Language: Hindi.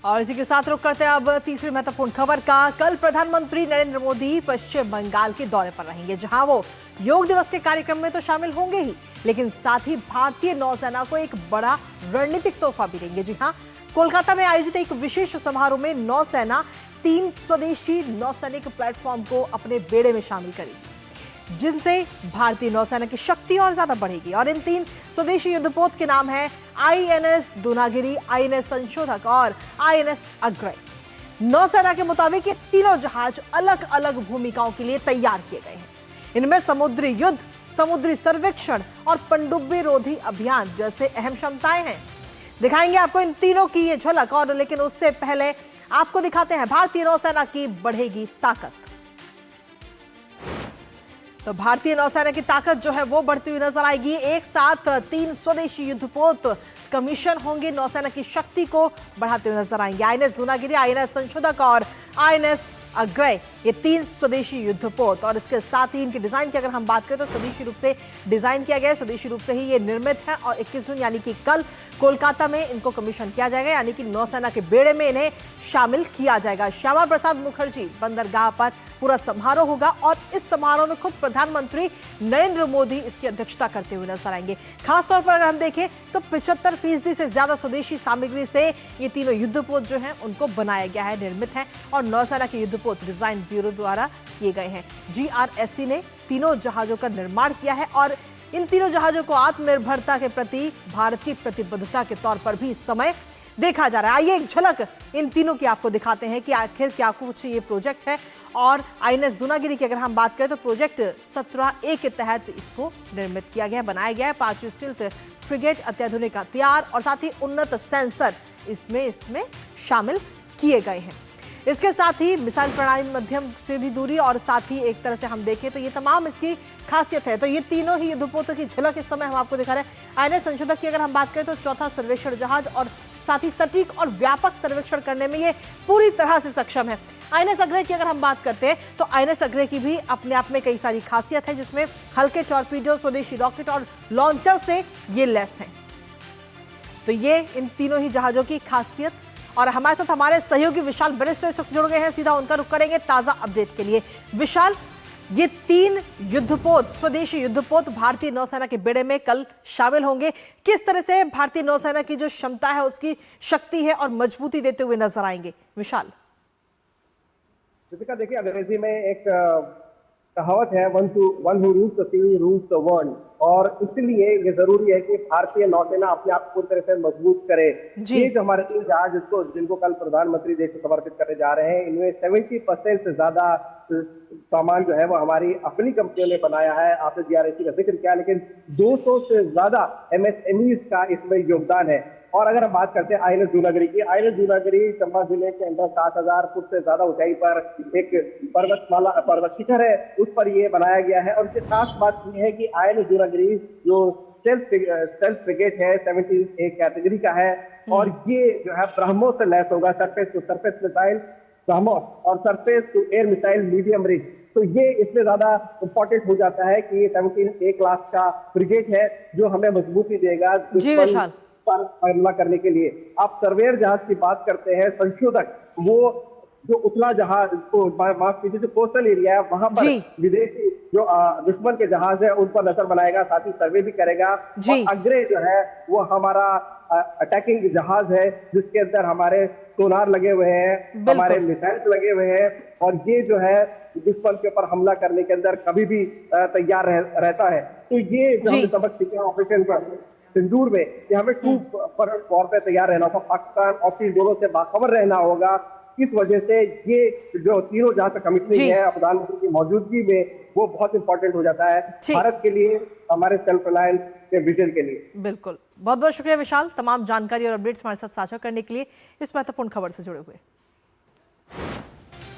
और इसी के साथ रुक करते हैं अब तीसरी महत्वपूर्ण खबर का। कल प्रधानमंत्री नरेंद्र मोदी पश्चिम बंगाल के दौरे पर रहेंगे, जहां वो योग दिवस के कार्यक्रम में तो शामिल होंगे ही, लेकिन साथ ही भारतीय नौसेना को एक बड़ा रणनीतिक तोहफा भी देंगे। जी हां, कोलकाता में आयोजित एक विशेष समारोह में नौसेना 3 स्वदेशी नौसैनिक प्लेटफॉर्म को अपने बेड़े में शामिल करेगी, जिनसे भारतीय नौसेना की शक्ति और ज्यादा बढ़ेगी। और इन 3 स्वदेशी युद्धपोत के नाम है आईएनएस दूनागिरी, आईएनएस संशोधक और आईएनएस अग्रय। नौसेना के मुताबिक ये तीनों जहाज अलग अलग भूमिकाओं के लिए तैयार किए गए हैं। इनमें समुद्री युद्ध, समुद्री सर्वेक्षण और पनडुब्बी रोधी अभियान जैसे अहम क्षमताएं हैं। दिखाएंगे आपको इन तीनों की ये झलक, और लेकिन उससे पहले आपको दिखाते हैं भारतीय नौसेना की बढ़ेगी ताकत। तो भारतीय नौसेना की ताकत जो है वो बढ़ती हुई नजर आएगी। एक साथ 3 स्वदेशी युद्धपोत कमीशन होंगे, नौसेना की शक्ति को बढ़ाते हुए नजर आएंगे। आईएनएस दूनागिरी, आईएनएस संशोधक और आईएनएस अग्रय, ये 3 स्वदेशी युद्धपोत। और इसके साथ ही इनके डिजाइन की अगर हम बात करें तो स्वदेशी रूप से डिजाइन किया गया है, स्वदेशी रूप से ही ये निर्मित है। और 21 जून यानी कि कल कोलकाता में इनको कमीशन किया जाएगा, यानी कि नौसेना के बेड़े में इन्हें शामिल किया जाएगा। श्यामा प्रसाद मुखर्जी बंदरगाह पर पूरा समारोह होगा, और इस समारोह में खुद प्रधानमंत्री नरेंद्र मोदी इसकी अध्यक्षता करते हुए नजर आएंगे। खासतौर पर अगर हम देखें तो 75% से ज्यादा स्वदेशी सामग्री से ये तीनों युद्धपोत जो हैं उनको बनाया गया है, निर्मित है, और नौसेना के युद्धपोत डिजाइन ब्यूरो द्वारा किए गए हैं। जीआरएससी ने तीनों जहाजों का निर्माण किया है, और इन तीनों जहाजों को आत्मनिर्भरता के प्रति भारत की प्रतिबद्धता के तौर पर भी इस समय देखा जा रहा है। आइए एक झलक इन तीनों की आपको दिखाते हैं कि आखिर क्या कुछ ये प्रोजेक्ट है। और आईएनएस दूनागिरी की अगर हम बात करें तो प्रोजेक्ट 17A के तहत इसको निर्मित किया गया है, बनाया गया है। 5 स्टील्थ फ्रिगेट, अत्याधुनिक हथियार और साथ ही उन्नत सेंसर इसमें शामिल किए गए हैं। इसके साथ ही मिसाइल प्रणाली मध्यम से भी दूरी, और साथ ही एक तरह से हम देखें तो ये तमाम इसकी खासियत है। तो ये तीनों ही युद्धपोतों की झलक इस समय हम आपको दिखा रहे हैं। आईएनएस संशोधक की अगर हम बात करें तो 4था सर्वेक्षण जहाज, और साथ ही सटीक और व्यापक सर्वेक्षण करने में ये पूरी तरह से सक्षम है। आईएनएस अग्रय की अगर हम बात करते हैं तो आईएनएस अग्रय की भी अपने आप में कई सारी खासियत है, जिसमें हल्के टॉर्पीडो, स्वदेशी रॉकेट और लॉन्चर से ये लैस हैं। तो ये इन तीनों ही जहाजों की खासियत। और हमारे साथ हमारे सहयोगी विशाल बरिष्ठ इस वक्त जुड़ गए हैं, सीधा उनका रुख करेंगे ताजा अपडेट के लिए। विशाल, ये 3 युद्धपोत, स्वदेशी युद्धपोत भारतीय नौसेना के बेड़े में कल शामिल होंगे। किस तरह से भारतीय नौसेना की जो क्षमता है, उसकी शक्ति है और मजबूती देते हुए नजर आएंगे? विशाल। देखिए, अंग्रेजी में एक कहावत है, one who rules the sea rules the world, और इसलिए ये जरूरी है कि भारतीय नौसेना अपने आप को पूरी तरह से मजबूत करे। ये जो हमारे 3 जहाज जिनको कल प्रधानमंत्री देश को समर्पित करने जा रहे हैं, इनमें 70% से ज्यादा सामान जो है वो हमारी अपनी कंपनियों ने बनाया है। आपने जीआरएससी का जिक्र किया, लेकिन 200 से ज्यादा एमएसएमईज का इसमें योगदान है। और अगर हम बात करते हैं आईएनएस दूनागिरी की, आईएनएस दूनागिरी चंबा जिले के अंदर 7000 फुट से ज्यादा ऊंचाई पर एक पर्वत शिखर है, उस पर ये बनाया गया है। और इसकी खास बात यह है कि आईएनएस दूनागिरी जो स्टेल्थ फ्रिगेट है, 17A कैटेगरी का है, और ये जो है ब्रह्मोस से लैस होगा, surface to surface missile BrahMos और surface to air missile medium range. तो ये इसमें ज्यादा इंपॉर्टेंट हो जाता है कि ये 17A क्लास का फ्रिगेट है, जो हमें मजबूती देगा दुश्मन पर हमला करने के लिए। आप सर्वेयर जहाज की बात करते हैं, संशोधक, वो जो उतला जहाज को माफ कीजिए, जो कोस्टल एरिया है वहां पर विदेशी जो दुश्मन के जहाज है उन पर नजर बनाएगा, साथ ही सर्वे भी करेगा। और अग्रय जो है वो हमारा अटैकिंग जहाज है, जिसके अंदर हमारे सोनार लगे हुए हैं, हमारे मिसाइल लगे हुए हैं, और ये जो है दुश्मन के ऊपर हमला करने के अंदर कभी भी तैयार रहता है। तो ये जो हमने सबक सीखा ऑपरेशन पर सिंदूर में, कि हमें 2 फॉर पे तैयार रहना होगा, पाकिस्तान और चीन दोनों से बाखबर रहना होगा। इस वजह से ये जो तीनों जहां तक कमिटमेंट है प्रधानमंत्री की मौजूदगी में, वो बहुत इंपॉर्टेंट हो जाता है भारत के लिए, हमारे सेल्फ रिलायंस के विजन के लिए। बिल्कुल, बहुत बहुत शुक्रिया विशाल, तमाम जानकारी और अपडेट्स हमारे साथ साझा करने के लिए, इस महत्वपूर्ण खबर से जुड़े हुए।